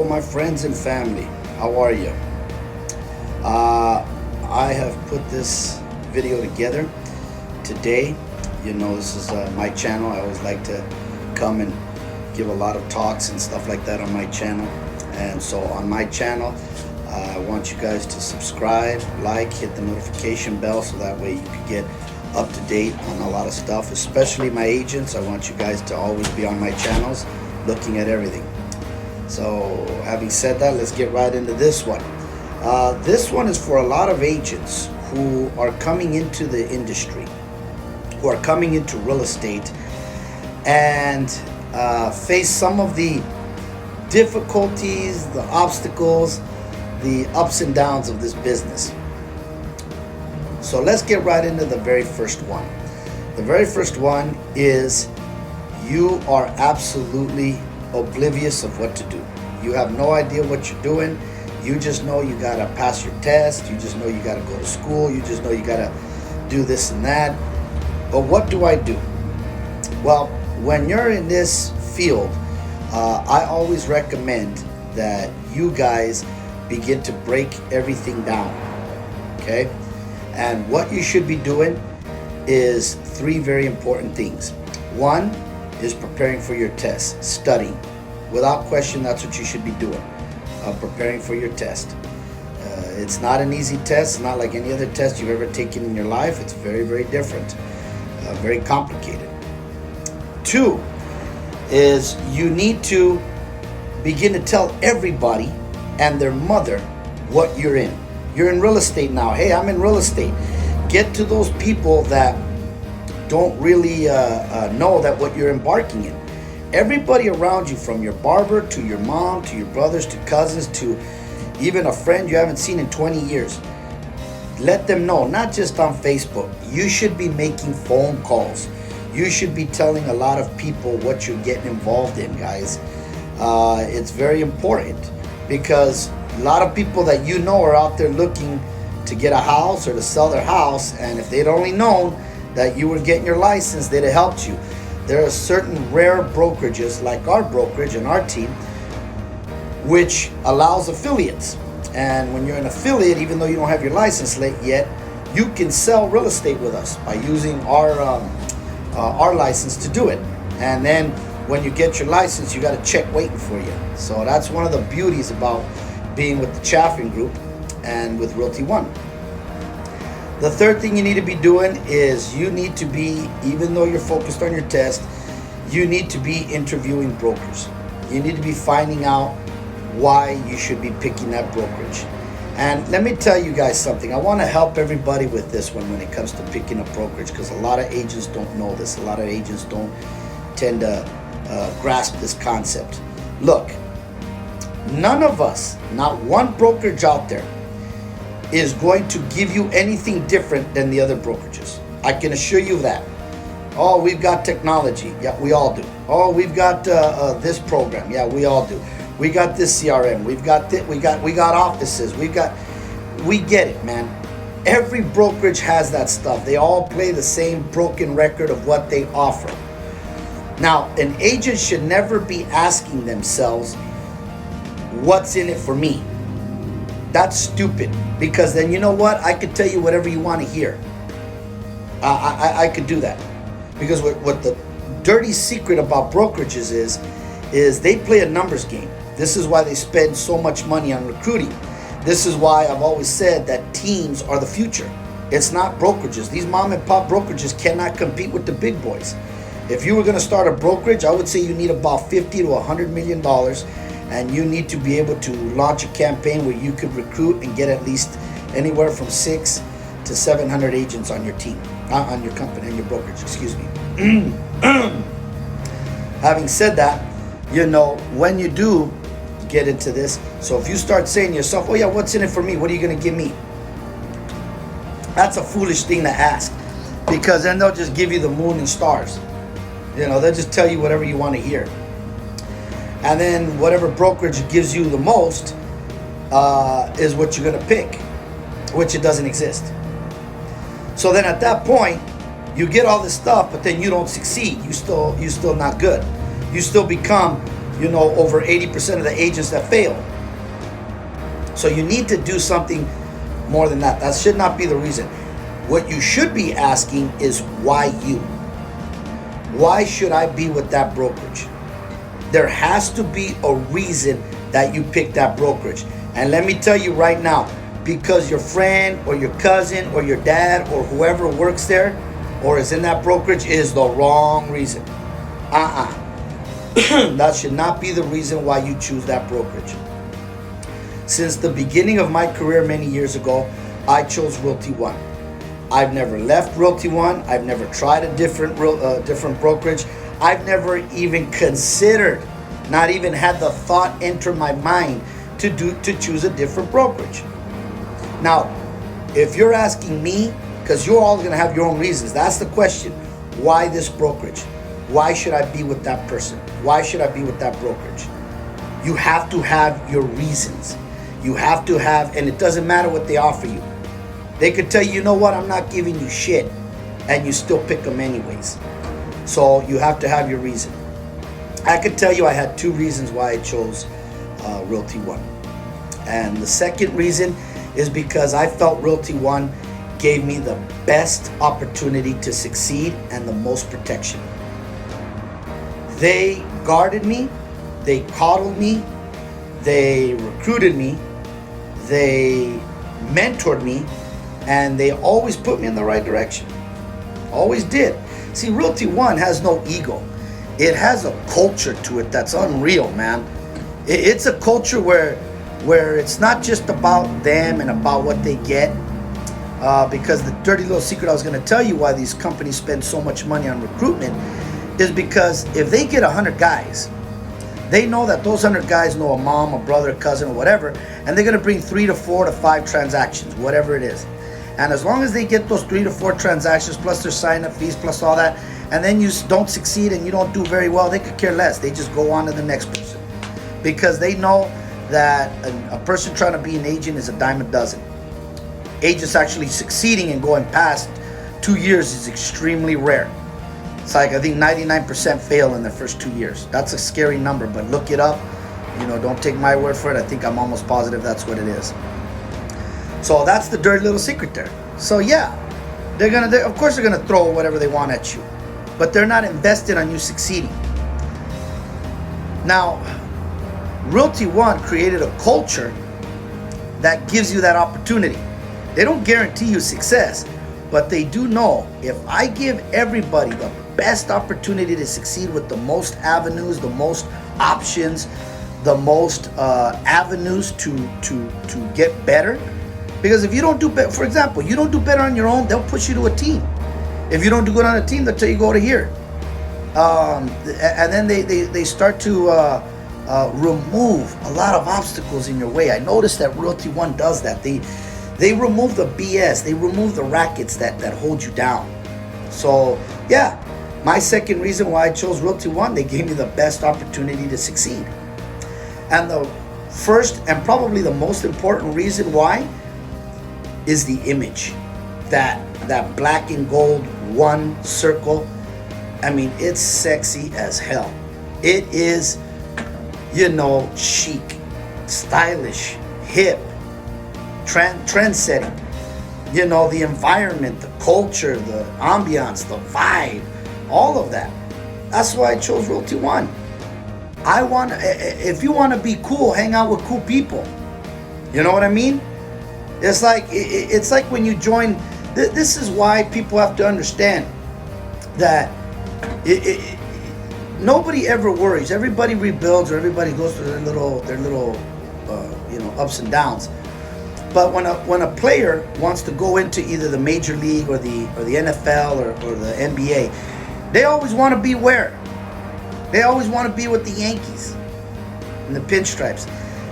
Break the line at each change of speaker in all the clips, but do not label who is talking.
Hello, my friends and family. How are you? I have put this video together today. You know, this is my channel. I always like to come and give a lot of talks and stuff like that on my channel. And so on my channel, I want you guys to subscribe, like, hit the notification bell so that way you can get up to date on a lot of stuff, especially my agents. I want you guys to always be on my channels looking at everything. So having said that, let's get right into this one. This one is for a lot of agents who are coming into the industry, who are coming into real estate and face some of the difficulties, the obstacles, the ups and downs of this business. So let's get right into the very first one. The very first one is you are absolutely oblivious of what to do. You have no idea what you're doing. You just know you gotta pass your test. You just know you gotta go to school. You just know you gotta do this and that. But what do I do? Well, when you're in this field, I always recommend that you guys begin to break everything down, okay? And what you should be doing is three very important things. One is preparing for your test, studying. Without question, that's what you should be doing, preparing for your test. It's not an easy test, not like any other test you've ever taken in your life. It's very, very different, very complicated. Two is you need to begin to tell everybody and their mother what you're in. You're in real estate now. Hey, I'm in real estate. Get to those people that don't really know that what you're embarking in. Everybody around you, from your barber to your mom to your brothers to cousins to even a friend you haven't seen in 20 years, let them know, not just on Facebook. You should be making phone calls. You should be telling a lot of people what you're getting involved in, guys. It's very important because a lot of people that you know are out there looking to get a house or to sell their house, and if they'd only known that you were getting your license, they'd have helped you. There are certain rare brokerages like our brokerage and our team which allows affiliates. And when you're an affiliate, even though you don't have your license yet, you can sell real estate with us by using our license to do it. And then when you get your license, you got a check waiting for you. So that's one of the beauties about being with the Chaffin Group and with Realty One. The third thing you need to be doing is you need to be, even though you're focused on your test, you need to be interviewing brokers. You need to be finding out why you should be picking that brokerage. And let me tell you guys something. I want to help everybody with this one when it comes to picking a brokerage, because a lot of agents don't know this. A lot of agents don't tend to grasp this concept. Look, none of us, not one brokerage out there, is going to give you anything different than the other brokerages. I can assure you that. Oh, we've got technology. Yeah, we all do. Oh, we've got this program. Yeah, we all do. We got this CRM. We've got this. We got offices. We get it, man. Every brokerage has that stuff. They all play the same broken record of what they offer. Now, an agent should never be asking themselves, what's in it for me? That's stupid, because then you know what? I could tell you whatever you want to hear. I could do that. Because what the dirty secret about brokerages is they play a numbers game. This is why they spend so much money on recruiting. This is why I've always said that teams are the future. It's not brokerages. These mom and pop brokerages cannot compete with the big boys. If you were going to start a brokerage, I would say you need about $50 to $100 million, and you need to be able to launch a campaign where you could recruit and get at least anywhere from 600 to 700 agents on your team, on your company, on your brokerage, excuse me. Having said that, you know, when you do get into this, so if you start saying to yourself, oh yeah, what's in it for me? What are you going to give me? That's a foolish thing to ask, because then they'll just give you the moon and stars. You know, they'll just tell you whatever you want to hear. And then whatever brokerage gives you the most is what you're going to pick, which it doesn't exist. So then at that point, you get all this stuff, but then you don't succeed. You still not good. You still become, over 80% of the agents that fail. So you need to do something more than that. That should not be the reason. What you should be asking is why you? Why should I be with that brokerage? There has to be a reason that you pick that brokerage. And let me tell you right now, because your friend or your cousin or your dad or whoever works there or is in that brokerage is the wrong reason. That should not be the reason why you choose that brokerage. Since the beginning of my career many years ago, I chose Realty One. I've never left Realty One. I've never tried a different brokerage. I've never even considered, not even had the thought enter my mind to choose a different brokerage. Now, if you're asking me, because you're all going to have your own reasons, that's the question. Why this brokerage? Why should I be with that person? Why should I be with that brokerage? You have to have your reasons. You have to have, and it doesn't matter what they offer you. They could tell you, you know what, I'm not giving you shit, and you still pick them anyways. So you have to have your reason. I could tell you I had 2 reasons why I chose Realty One. And the second reason is because I felt Realty One gave me the best opportunity to succeed and the most protection. They guarded me, they coddled me, they recruited me, they mentored me, and they always put me in the right direction. Always did. See, Realty One has no ego. It has a culture to it that's unreal, man. It's a culture where it's not just about them and about what they get. Because the dirty little secret I was going to tell you why these companies spend so much money on recruitment is because if they get 100 guys, they know that those 100 guys know a mom, a brother, a cousin, or whatever, and they're going to bring 3 to 4 to 5 transactions, whatever it is. And as long as they get those 3 to 4 transactions, plus their sign-up fees, plus all that, and then you don't succeed and you don't do very well, they could care less. They just go on to the next person. Because they know that a person trying to be an agent is a dime a dozen. Agents actually succeeding and going past 2 years is extremely rare. It's like, I think 99% fail in their first 2 years. That's a scary number, but look it up. Don't take my word for it. I think I'm almost positive that's what it is. So that's the dirty little secret there. So yeah, of course they're gonna throw whatever they want at you, but they're not invested on you succeeding. Now, Realty One created a culture that gives you that opportunity. They don't guarantee you success, but they do know if I give everybody the best opportunity to succeed with the most avenues, the most options, the most avenues to get better. Because if you don't do better, for example, you don't do better on your own, they'll push you to a team. If you don't do good on a team, they'll tell you go to here. And then they start to remove a lot of obstacles in your way. I noticed that Realty One does that. They remove the BS. They remove the rackets that hold you down. So yeah, my second reason why I chose Realty One, they gave me the best opportunity to succeed. And the first and probably the most important reason why is the image. That black and gold one circle. I mean, it's sexy as hell. It is, chic, stylish, hip, trend setting. The environment, the culture, the ambiance, the vibe, all of that. That's why I chose Realty One. If you want to be cool, hang out with cool people. You know what I mean? It's like when you join. This is why people have to understand that nobody ever worries. Everybody rebuilds, or everybody goes through their little ups and downs. But when a player wants to go into either the major league or the NFL or the NBA, they always want to be where? They always want to be with the Yankees and the Pinstripes.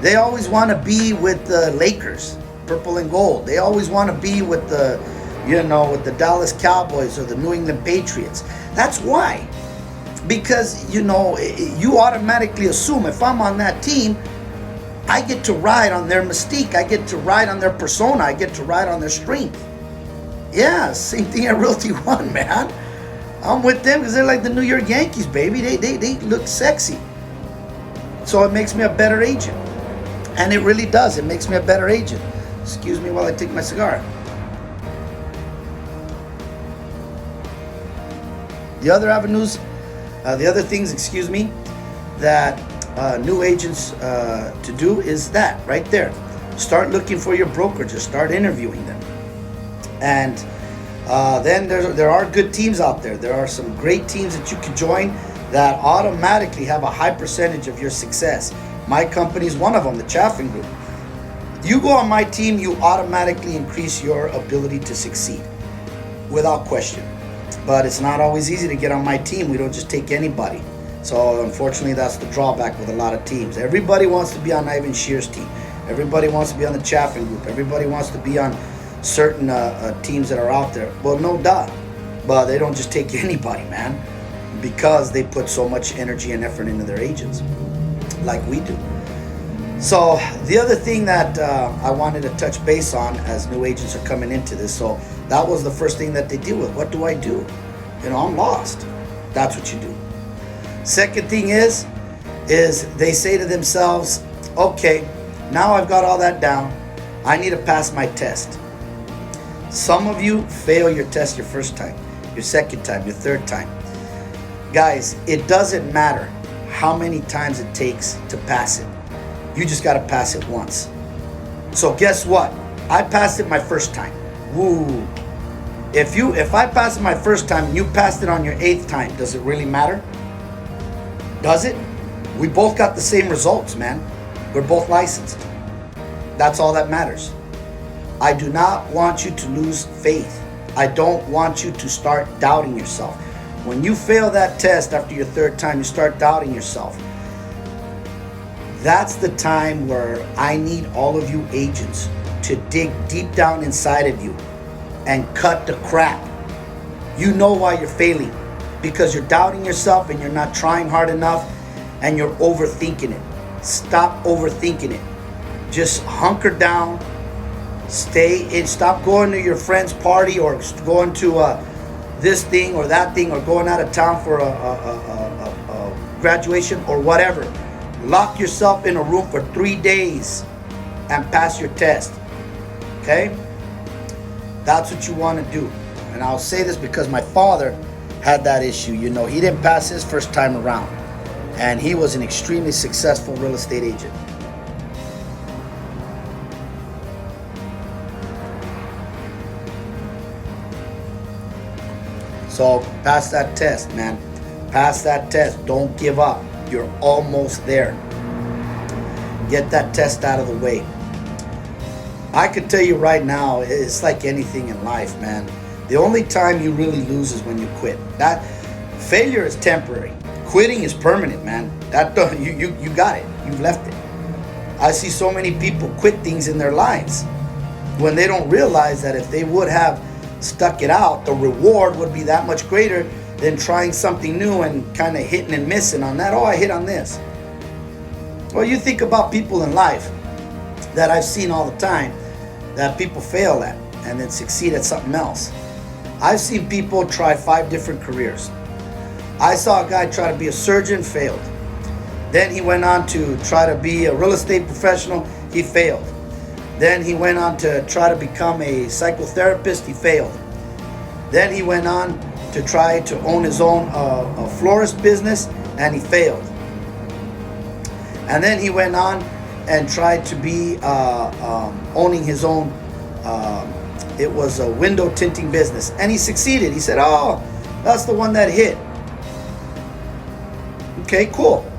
They always want to be with the Lakers, purple and gold. They always want to be with the Dallas Cowboys or the New England Patriots. That's why. Because, you automatically assume if I'm on that team, I get to ride on their mystique. I get to ride on their persona. I get to ride on their strength. Yeah, same thing at Realty One, man. I'm with them because they're like the New York Yankees, baby. They look sexy. So it makes me a better agent. And it really does. It makes me a better agent. Excuse me while I take my cigar. The other avenues, the other things, that new agents to do is that right there. Start looking for your brokerages. Start interviewing them. And then there are good teams out there. There are some great teams that you can join that automatically have a high percentage of your success. My company is one of them, the Chaffin Group. You go on my team, you automatically increase your ability to succeed without question. But it's not always easy to get on my team. We don't just take anybody. So unfortunately, that's the drawback with a lot of teams. Everybody wants to be on Ivan Shear's team. Everybody wants to be on the Chaffin Group. Everybody wants to be on certain teams that are out there. Well, no doubt. But they don't just take anybody, man, because they put so much energy and effort into their agents like we do. So the other thing that I wanted to touch base on as new agents are coming into this, so that was the first thing that they deal with. What do I do? I'm lost. That's what you do. Second thing is they say to themselves, okay, now I've got all that down. I need to pass my test. Some of you fail your test your first time, your second time, your third time. Guys, it doesn't matter how many times it takes to pass it. You just got to pass it once. So guess what? I passed it my first time. Woo. If I passed it my first time and you passed it on your 8th time, does it really matter? Does it? We both got the same results, man. We're both licensed. That's all that matters. I do not want you to lose faith. I don't want you to start doubting yourself. When you fail that test after your 3rd time, you start doubting yourself. That's the time where I need all of you agents to dig deep down inside of you and cut the crap. You know why you're failing, because you're doubting yourself and you're not trying hard enough and you're overthinking it. Stop overthinking it. Just hunker down, stay in, stop going to your friend's party or going to this thing or that thing or going out of town for a graduation or whatever. Lock yourself in a room for 3 days and pass your test. Okay? That's what you want to do. And I'll say this because my father had that issue. He didn't pass his first time around. And he was an extremely successful real estate agent. So pass that test, man. Pass that test. Don't give up. You're almost there. Get that test out of the way. I could tell you right now, it's like anything in life, man. The only time you really lose is when you quit. That failure is temporary. Quitting is permanent, man. You got it. You've left it. I see so many people quit things in their lives when they don't realize that if they would have stuck it out, the reward would be that much greater than trying something new and kind of hitting and missing on that. Oh, I hit on this. Well, you think about people in life that I've seen all the time that people fail at and then succeed at something else. I've seen people try 5 different careers. I saw a guy try to be a surgeon, failed. Then he went on to try to be a real estate professional, he failed. Then he went on to try to become a psychotherapist, he failed. Then he went on to try to own his own a florist business, and he failed. And then he went on and tried to be owning his own, it was a window tinting business, and he succeeded. He said, oh, that's the one that hit. Okay, cool.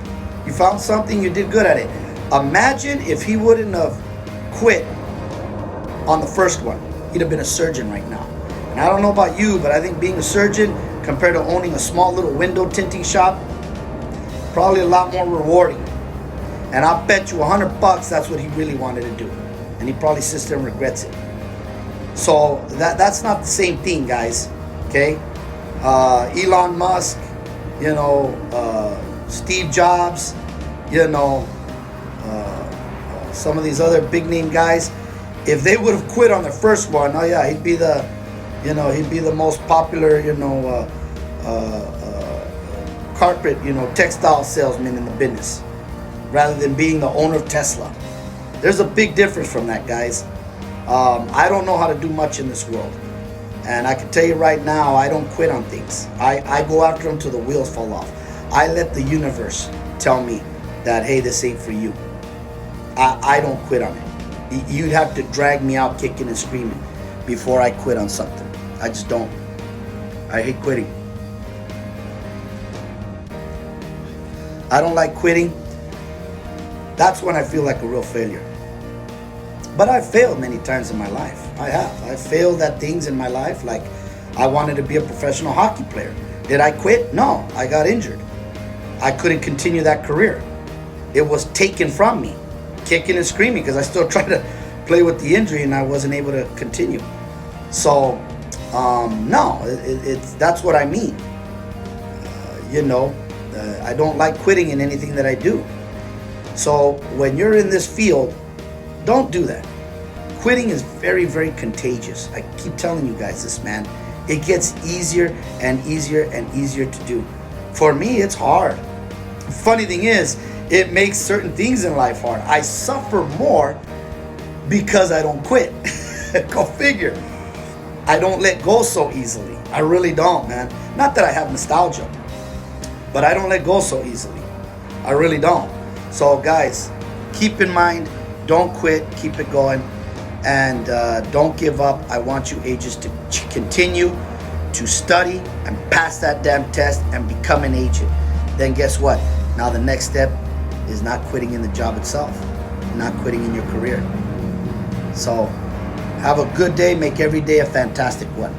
You found something, you did good at it. Imagine if he wouldn't have quit on the first one. He'd have been a surgeon right now. And I don't know about you, but I think being a surgeon compared to owning a small little window tinting shop, probably a lot more rewarding. And I'll bet you $100 that's what he really wanted to do. And he probably sits there and regrets it. So that's not the same thing, guys. Okay? Elon Musk, Steve Jobs, some of these other big name guys, if they would have quit on the first one, oh yeah, he'd be the most popular, carpet, textile salesman in the business, rather than being the owner of Tesla. There's a big difference from that, guys. I don't know how to do much in this world. And I can tell you right now, I don't quit on things. I go after them till the wheels fall off. I let the universe tell me that, hey, this ain't for you. I don't quit on it. You'd have to drag me out kicking and screaming before I quit on something. I just don't. I hate quitting. I don't like quitting. That's when I feel like a real failure. But I've failed many times in my life. I have. I've failed at things in my life. Like, I wanted to be a professional hockey player. Did I quit? No, I got injured. I couldn't continue that career. It was taken from me, kicking and screaming, because I still tried to play with the injury and I wasn't able to continue. So, no, that's what I mean. I don't like quitting in anything that I do. So when you're in this field, don't do that. Quitting is very, very contagious. I keep telling you guys this, man. It gets easier and easier and easier to do. For me, it's hard. Funny thing is, it makes certain things in life hard. I suffer more because I don't quit. Go figure. I don't let go so easily. I really don't, man. Not that I have nostalgia, but I don't let go so easily. I really don't. So guys, keep in mind, don't quit, keep it going, and don't give up. I want you agents to continue to study and pass that damn test and become an agent. Then guess what? Now the next step is not quitting in the job itself, not quitting in your career. So have a good day. Make every day a fantastic one.